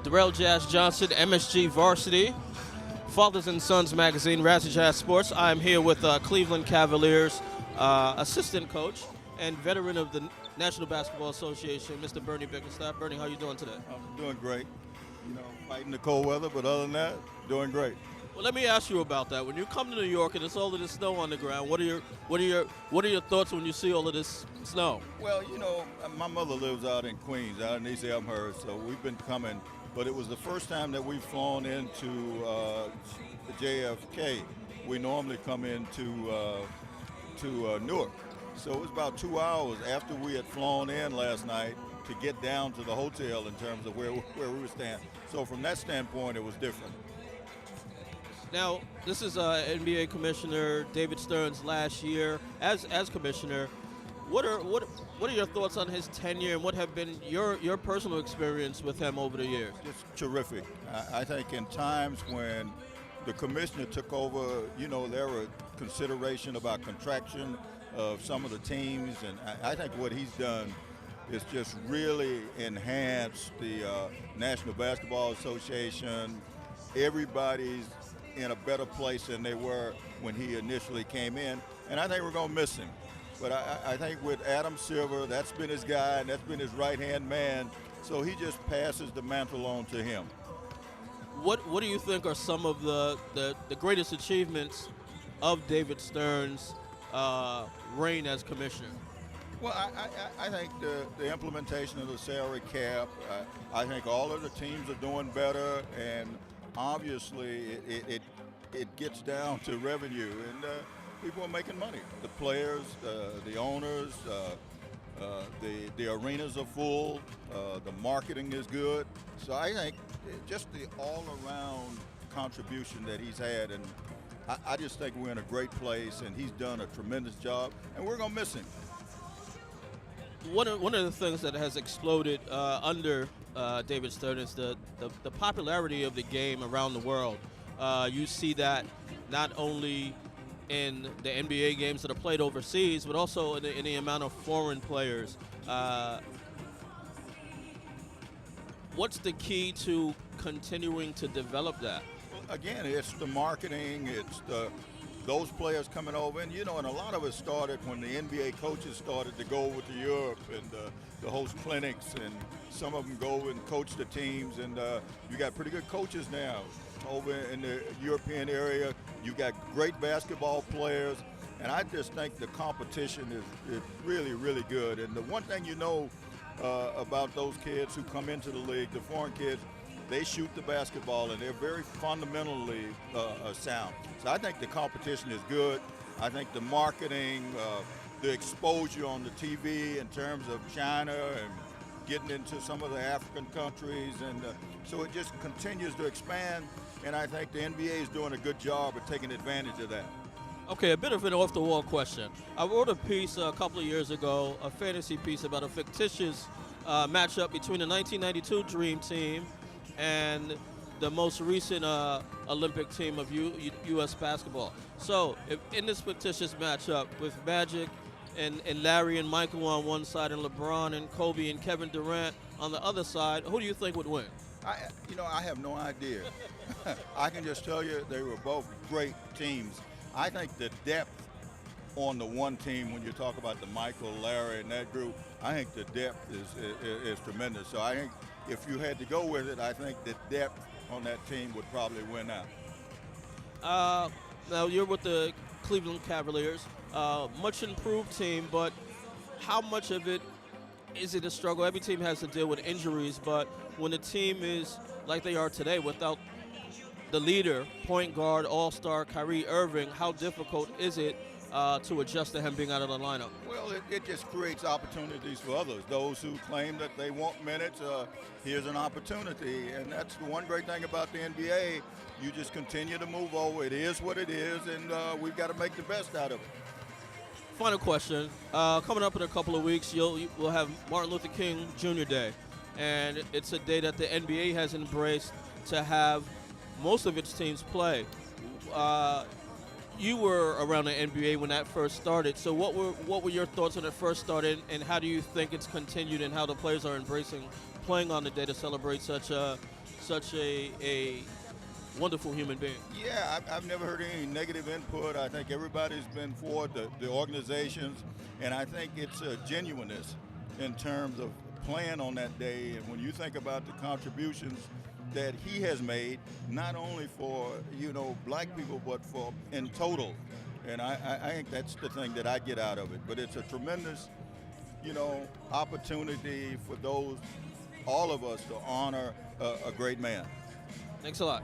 Darrell Jazz Johnson, MSG Varsity, Fathers and Sons Magazine, Razzie Jazz Sports. I'm here with Cleveland Cavaliers assistant coach and veteran of the National Basketball Association, Mr. Bernie Bickerstaff. Bernie, how are you doing today? I'm doing great. You know, fighting the cold weather, but other than that, doing great. Well, let me ask you about that. When you come to New York and it's all of this snow on the ground, what are your thoughts when you see all of this snow? Well, you know, my mother lives out in Queens, out in East Elmhurst, so we've been coming. But it was the first time that we've flown into the JFK. We normally come into Newark. So it was about 2 hours after we had flown in last night to get down to the hotel in terms of where we were staying. So from that standpoint, it was different. Now, this is NBA Commissioner David Stern's last year as commissioner. What are your thoughts on his tenure, and what have been your personal experience with him over the years? It's terrific. I think in times when the commissioner took over, you know, there were consideration about contraction of some of the teams, and I think what he's done is just really enhanced the National Basketball Association. Everybody's in a better place than they were when he initially came in, and I think we're going to miss him. But I think with Adam Silver, that's been his guy, and that's been his right-hand man, so he just passes the mantle on to him. What do you think are some of the greatest achievements of David Stern's reign as commissioner? Well, I think the implementation of the salary cap, I think all of the teams are doing better, and obviously it gets down to revenue, and people are making money. The players, the owners, the arenas are full, the marketing is good. So I think just the all-around contribution that he's had, and I just think we're in a great place, and he's done a tremendous job, and we're going to miss him. One of the things that has exploded under David Stern is the popularity of the game around the world. You see that not only in the NBA games that are played overseas, but also in the amount of foreign players. What's the key to continuing to develop that? Well, again, it's the marketing, it's those players coming over, and you know, and a lot of it started when the NBA coaches started to go over to Europe and to host clinics, and some of them go and coach the teams, and you got pretty good coaches now over in the European area. You got great basketball players, and I just think the competition is really, really good. And the one thing you know about those kids who come into the league, the foreign kids, they shoot the basketball, and they're very fundamentally sound. So I think the competition is good. I think the marketing, the exposure on the TV in terms of China and getting into some of the African countries, and so it just continues to expand, and I think the NBA is doing a good job of taking advantage of that. Okay, a bit of an off-the-wall question. I wrote a piece a couple of years ago, a fantasy piece about a fictitious matchup between the 1992 Dream Team and the most recent Olympic team of U.S. basketball. So, if in this fictitious matchup with Magic and Larry and Michael on one side, and LeBron and Kobe and Kevin Durant on the other side, who do you think would win? I have no idea. I can just tell you they were both great teams. I think the depth on the one team, when you talk about the Michael, Larry, and that group, I think the depth is tremendous. So I think if you had to go with it, I think the depth on that team would probably win out. Now you're with the Cleveland Cavaliers, much improved team, but how much of it is it a struggle? Every team has to deal with injuries, but when the team is like they are today without the leader, point guard, all-star Kyrie Irving, how difficult is it to adjust to him being out of the lineup? Well, it just creates opportunities for others. Those who claim that they want minutes, here's an opportunity. And that's the one great thing about the NBA. You just continue to move over. It is what it is, and we've got to make the best out of it. Final question. Coming up in a couple of weeks, we'll have Martin Luther King Jr. Day. And it's a day that the NBA has embraced to have most of its teams play. You were around the NBA when that first started. So what were your thoughts when it first started, and how do you think it's continued, and how the players are embracing playing on the day to celebrate such a such a wonderful human being. Yeah, I've never heard any negative input. I think everybody's been for the organizations, and I think it's a genuineness in terms of playing on that day. And when you think about the contributions that he has made, not only for black people, but for in total. And I think that's the thing that I get out of it. But it's a tremendous, opportunity for all of us to honor a great man. Thanks a lot.